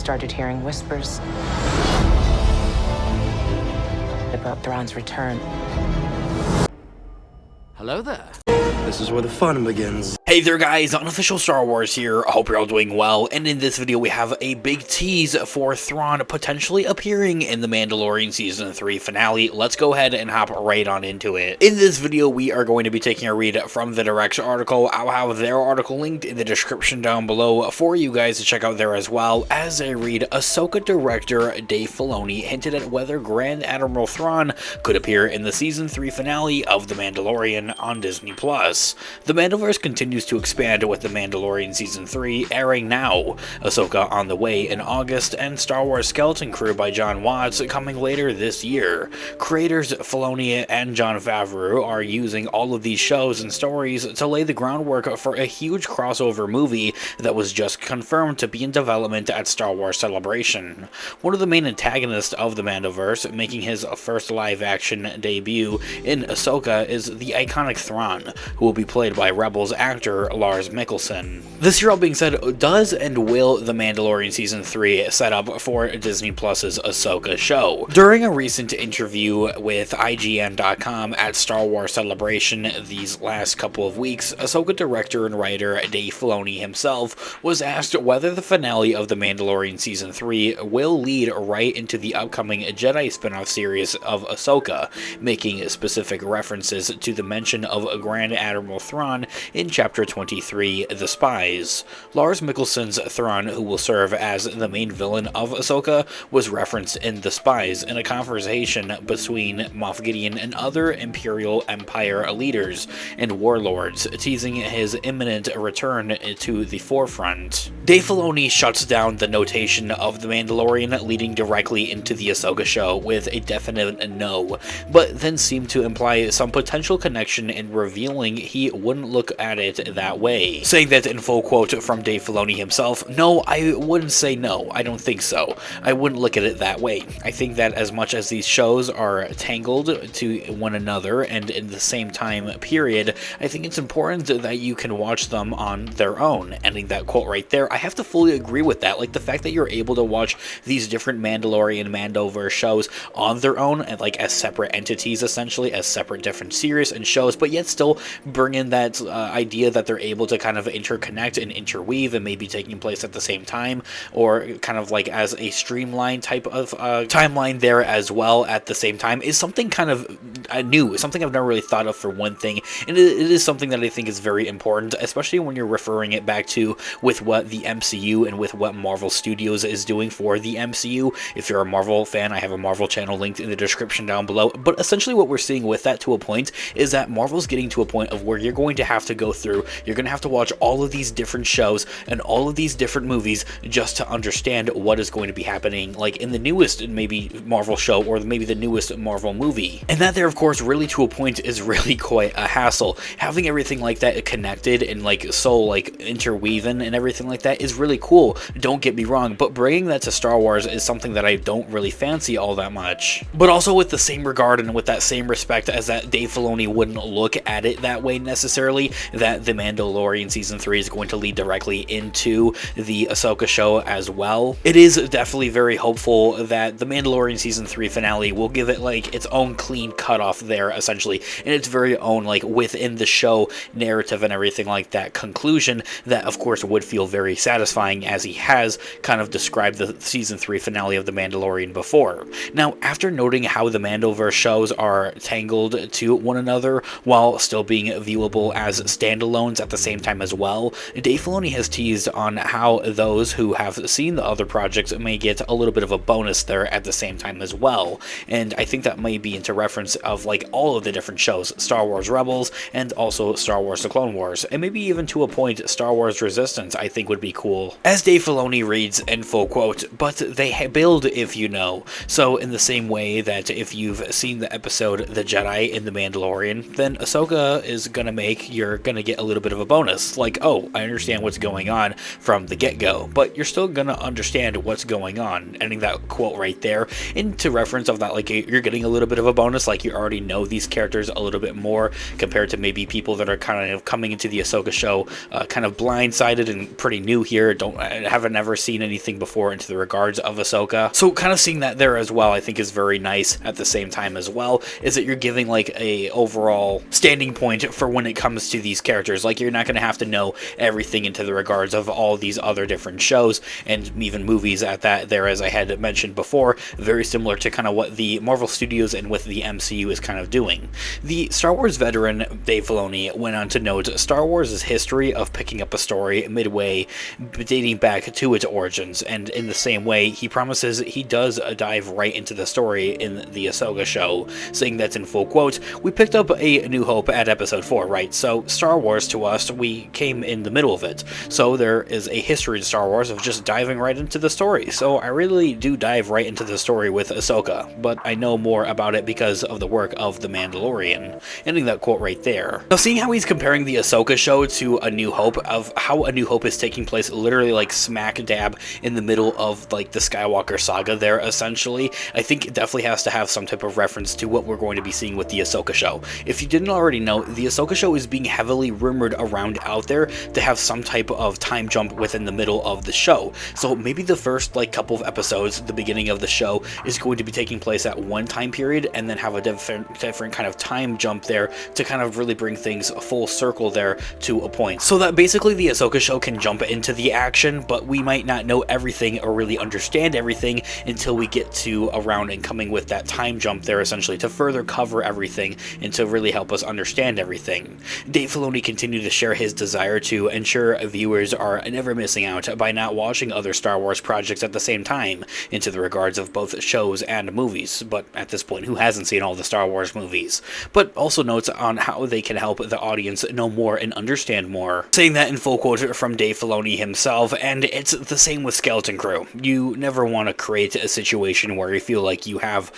started hearing whispers about Thrawn's return. Hello there. This is where the fun begins. Hey there guys, Unofficial Star Wars here. I hope you're all doing well, and in this video we have a big tease for Thrawn potentially appearing in the Mandalorian Season 3 finale. Let's go ahead and hop right on into it. In this video we are going to be taking a read from the Direct's article. I'll have their article linked in the description down below for you guys to check out there as well. As I read, Ahsoka director Dave Filoni hinted at whether Grand Admiral Thrawn could appear in the Season 3 finale of The Mandalorian on Disney+. The Mandoverse continues to expand with The Mandalorian Season 3 airing now, Ahsoka on the way in August, and Star Wars Skeleton Crew by Jon Watts coming later this year. Creators Filoni and Jon Favreau are using all of these shows and stories to lay the groundwork for a huge crossover movie that was just confirmed to be in development at Star Wars Celebration. One of the main antagonists of the Mandoverse, making his first live-action debut in Ahsoka, is the iconic Thrawn, who will be played by Rebels actor Lars Mikkelsen. This year all being said, does and will The Mandalorian Season 3 set up for Disney Plus's Ahsoka show? During a recent interview with IGN.com at Star Wars Celebration these last couple of weeks, Ahsoka director and writer Dave Filoni himself was asked whether the finale of The Mandalorian Season 3 will lead right into the upcoming Jedi spin-off series of Ahsoka, making specific references to the mention of Grand Admiral Thrawn in Chapter 23, The Spies. Lars Mikkelsen's Thrawn, who will serve as the main villain of Ahsoka, was referenced in The Spies in a conversation between Moff Gideon and other Imperial Empire leaders and warlords, teasing his imminent return to the forefront. Dave Filoni shuts down the notation of The Mandalorian leading directly into the Ahsoka show with a definite no, but then seemed to imply some potential connection in revealing he wouldn't look at it that way, saying that in full quote from Dave Filoni himself, "No, I wouldn't say no, I don't think so. I wouldn't look at it that way. I think that as much as these shows are tangled to one another and in the same time period, I think it's important that you can watch them on their own." Ending that quote right there, I have to fully agree with that. Like, the fact that you're able to watch these different Mandalorian Mandoverse shows on their own and like as separate entities, essentially as separate different series and shows, but yet still bring in that idea that they're able to kind of interconnect and interweave and maybe taking place at the same time, or kind of like as a streamlined type of timeline there as well at the same time, is something kind of new, something I've never really thought of for one thing, and it is something that I think is very important, especially when you're referring it back to with what the MCU and with what Marvel Studios is doing for the MCU. If you're a Marvel fan, I have a Marvel channel linked in the description down below, but essentially what we're seeing with that to a point is that Marvel's getting to a point of where you're going to have to go through, you're going to have to watch all of these different shows and all of these different movies just to understand what is going to be happening, like in the newest maybe Marvel show or maybe the newest Marvel movie. And that there, of course, really to a point is really quite a hassle. Having everything like that connected and like so like interweaving and everything like that is really cool, don't get me wrong, but bringing that to Star Wars is something that I don't really fancy all that much. But also with the same regard and with that same respect as that Dave Filoni wouldn't look at it that way necessarily, that The Mandalorian Season 3 is going to lead directly into the Ahsoka show as well. It is definitely very hopeful that The Mandalorian Season 3 finale will give it like its own clean cutoff there, essentially, and its very own like within the show narrative and everything like that conclusion that of course would feel very satisfying, as he has kind of described the Season 3 finale of The Mandalorian before. Now, after noting how the Mandoverse shows are tangled to one another while still being viewable as standalones at the same time as well, Dave Filoni has teased on how those who have seen the other projects may get a little bit of a bonus there at the same time as well, and I think that may be into reference of like all of the different shows, Star Wars Rebels and also Star Wars The Clone Wars, and maybe even to a point Star Wars Resistance I think would be cool. As Dave Filoni reads in full quote, "But they build if you know." So in the same way that if you've seen the episode The Jedi in The Mandalorian, then Ahsoka is gonna make, you're gonna get a little bit of a bonus, like, oh, I understand what's going on from the get-go, but you're still gonna understand what's going on. Ending that quote right there into reference of that, like, you're getting a little bit of a bonus, like you already know these characters a little bit more compared to maybe people that are kind of coming into the Ahsoka show kind of blindsided and pretty new new here, haven't never seen anything before into the regards of Ahsoka. So kind of seeing that there as well, I think is very nice at the same time as well, is that you're giving like a overall standing point for when it comes to these characters. Like, you're not going to have to know everything into the regards of all these other different shows and even movies at that there, as I had mentioned before, very similar to kind of what the Marvel Studios and with the MCU is kind of doing. The Star Wars veteran Dave Filoni went on to note Star Wars' history of picking up a story midway dating back to its origins, and in the same way he promises he does dive right into the story in the Ahsoka show, saying that's in full quote, "We picked up A New Hope at episode 4, right? So Star Wars to us, we came in the middle of it. So there is a history to Star Wars of just diving right into the story. So I really do dive right into the story with Ahsoka, but I know more about it because of the work of The Mandalorian." Ending that quote right there. Now, seeing how he's comparing the Ahsoka show to A New Hope, of how A New Hope is taking place literally like smack dab in the middle of like the Skywalker saga there, essentially, I think it definitely has to have some type of reference to what we're going to be seeing with the Ahsoka show. If you didn't already know, the Ahsoka show is being heavily rumored around out there to have some type of time jump within the middle of the show. So maybe the first like couple of episodes, the beginning of the show, is going to be taking place at one time period, and then have a different kind of time jump there to kind of really bring things full circle there to a point. So that basically the Ahsoka show can jump into the action, but we might not know everything or really understand everything until we get to around and coming with that time jump there, essentially, to further cover everything and to really help us understand everything. Dave Filoni continued to share his desire to ensure viewers are never missing out by not watching other Star Wars projects at the same time, into the regards of both shows and movies, but at this point, who hasn't seen all the Star Wars movies? But also notes on how they can help the audience know more and understand more, saying that in full quote from Dave Filoni himself. And it's the same with Skeleton Crew. You never want to create a situation where you feel like you have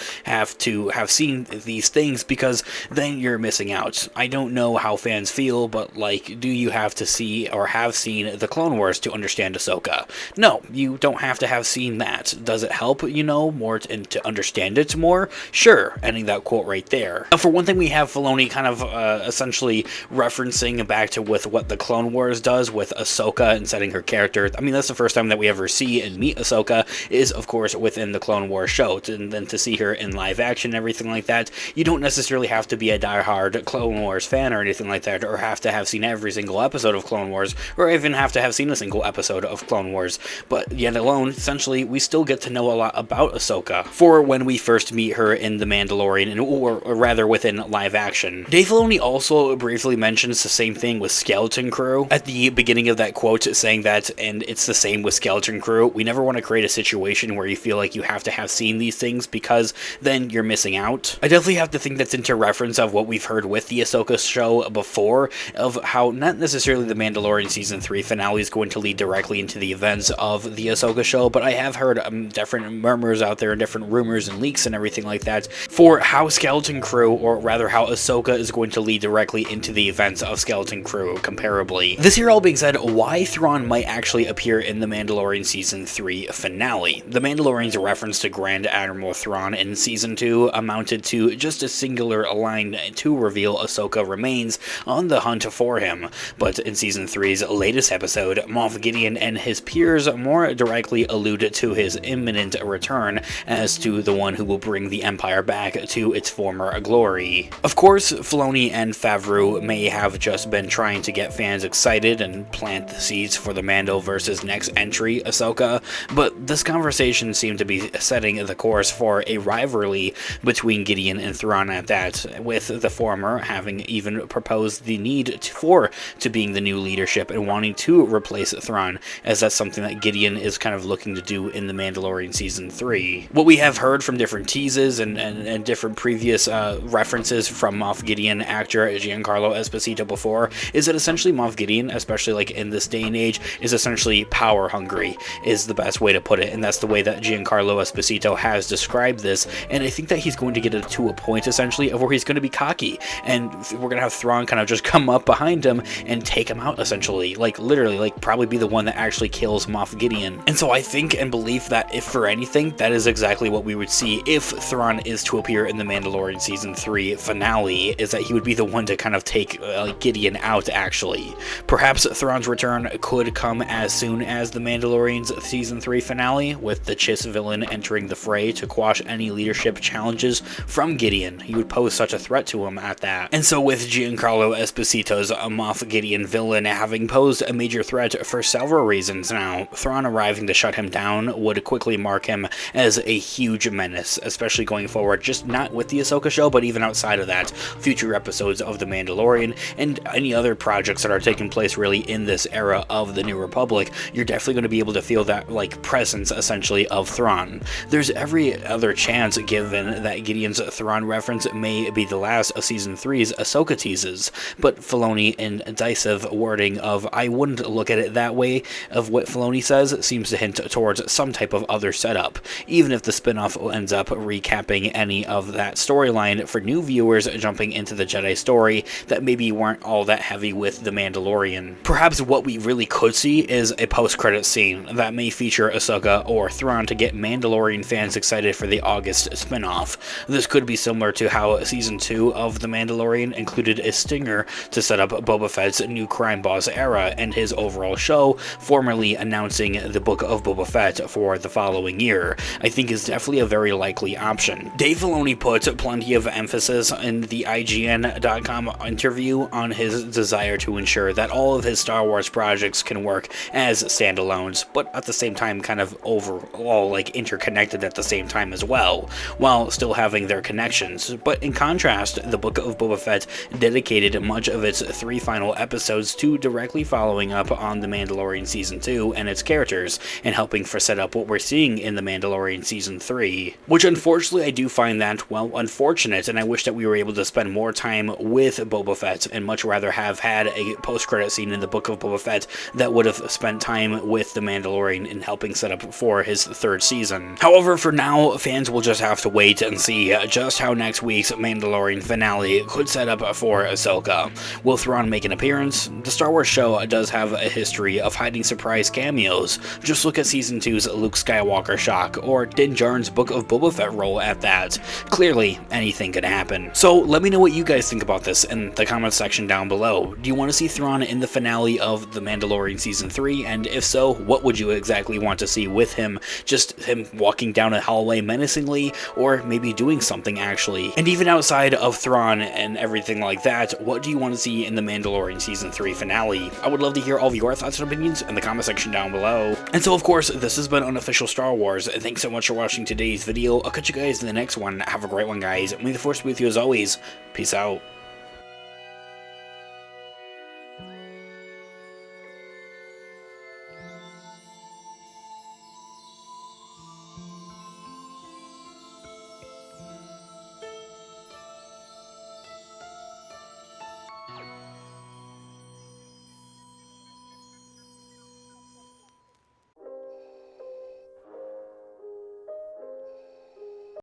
to have seen these things, because then you're missing out. I don't know how fans feel, but like, do you have to see or have seen the Clone Wars to understand Ahsoka? No, you don't have to have seen that. Does it help, you know, more and to understand it more? Sure, ending that quote right there. Now, for one thing, we have Filoni kind of essentially referencing back to with what the Clone Wars does with Ahsoka and setting her character. I mean, that's the first time that we ever see and meet Ahsoka, is of course within the Clone Wars show, and then to see her in live action and everything like that, you don't necessarily have to be a diehard Clone Wars fan or anything like that, or have to have seen every single episode of Clone Wars, or even have to have seen a single episode of Clone Wars, but yet alone, essentially, we still get to know a lot about Ahsoka for when we first meet her in The Mandalorian, or rather within live action. Dave Filoni also briefly mentions the same thing with Skeleton Crew at the beginning of that quote, saying that, and it's the same with Skeleton Crew, we never want to create a situation where you feel like you have to have seen these things, because then you're missing out. I definitely have to think that's into reference of what we've heard with the Ahsoka show before, of how not necessarily the Mandalorian Season 3 finale is going to lead directly into the events of the Ahsoka show, but I have heard different murmurs out there and different rumors and leaks and everything like that for how Skeleton Crew, or rather how Ahsoka, is going to lead directly into the events of Skeleton Crew comparably. This here all being said, why Thrawn might actually appear in the Mandalorian Season 3 finale. The Mandalorian's reference to Grand Admiral Thrawn in Season 2 amounted to just a singular line to reveal Ahsoka remains on the hunt for him, but in Season 3's latest episode, Moff Gideon and his peers more directly allude to his imminent return as to the one who will bring the Empire back to its former glory. Of course, Filoni and Favreau may have just been trying to get fans excited and plant the seeds for the Mando versus next entry, Ahsoka, but this conversation seemed to be setting the course for a rivalry between Gideon and Thrawn at that, with the former having even proposed the need to being the new leadership and wanting to replace Thrawn, as that's something that Gideon is kind of looking to do in The Mandalorian Season 3. What we have heard from different teases and different previous references from Moff Gideon actor Giancarlo Esposito before, is that essentially Moff Gideon, especially like in this day and age, is essentially power hungry, is the best way to put it, and that's the way that Giancarlo Esposito has described this, and I think that he's going to get it to a point essentially of where he's going to be cocky, and we're going to have Thrawn kind of just come up behind him and take him out, essentially, like literally, like probably be the one that actually kills Moff Gideon. And so I think and believe that if for anything, that is exactly what we would see if Thrawn is to appear in the Mandalorian Season 3 finale, is that he would be the one to kind of take Gideon out, actually. Perhaps Thrawn's return could could come as soon as The Mandalorian's Season 3 finale, with the Chiss villain entering the fray to quash any leadership challenges from Gideon. He would pose such a threat to him at that. And so with Giancarlo Esposito's Moff Gideon villain having posed a major threat for several reasons now, Thrawn arriving to shut him down would quickly mark him as a huge menace, especially going forward, just not with the Ahsoka show, but even outside of that, future episodes of The Mandalorian and any other projects that are taking place really in this era of the New Republic. You're definitely going to be able to feel that like presence essentially of Thrawn. There's every other chance given that Gideon's Thrawn reference may be the last of Season 3's Ahsoka teases, but Filoni indecisive wording of "I wouldn't look at it that way" of what Filoni says seems to hint towards some type of other setup, even if the spin-off ends up recapping any of that storyline for new viewers jumping into the Jedi story that maybe weren't all that heavy with The Mandalorian. Perhaps what we really could see is a post-credit scene that may feature Ahsoka or Thrawn to get Mandalorian fans excited for the August spin-off. This could be similar to how Season 2 of The Mandalorian included a stinger to set up Boba Fett's new crime boss era and his overall show, formally announcing the Book of Boba Fett for the following year. I think is definitely a very likely option. Dave Filoni put plenty of emphasis in the IGN.com interview on his desire to ensure that all of his Star Wars projects can work as standalones, but at the same time kind of overall like interconnected at the same time as well, while still having their connections. But in contrast, the Book of Boba Fett dedicated much of its 3 final episodes to directly following up on The Mandalorian Season 2 and its characters, and helping for set up what we're seeing in The Mandalorian Season 3. Which unfortunately I do find that, well, unfortunate, and I wish that we were able to spend more time with Boba Fett and much rather have had a post-credit scene in the Book of Boba Fett that would have spent time with The Mandalorian in helping set up for his 3rd season. However, for now, fans will just have to wait and see just how next week's Mandalorian finale could set up for Ahsoka. Will Thrawn make an appearance? The Star Wars show does have a history of hiding surprise cameos. Just look at Season 2's Luke Skywalker shock, or Din Djarin's Book of Boba Fett role at that. Clearly, anything could happen. So let me know what you guys think about this in the comments section down below. Do you want to see Thrawn in the finale of The Mandalorian Season 3? And if so, what would you exactly want to see with him? Just him walking down a hallway menacingly, or maybe doing something actually? And even outside of Thrawn and everything like that, what do you want to see in The Mandalorian Season 3 finale? I would love to hear all of your thoughts and opinions in the comment section down below. And so of course, this has been Unofficial Star Wars. Thanks so much for watching today's video. I'll catch you guys in the next one. Have a great one, guys. May the Force be with you as always. Peace out.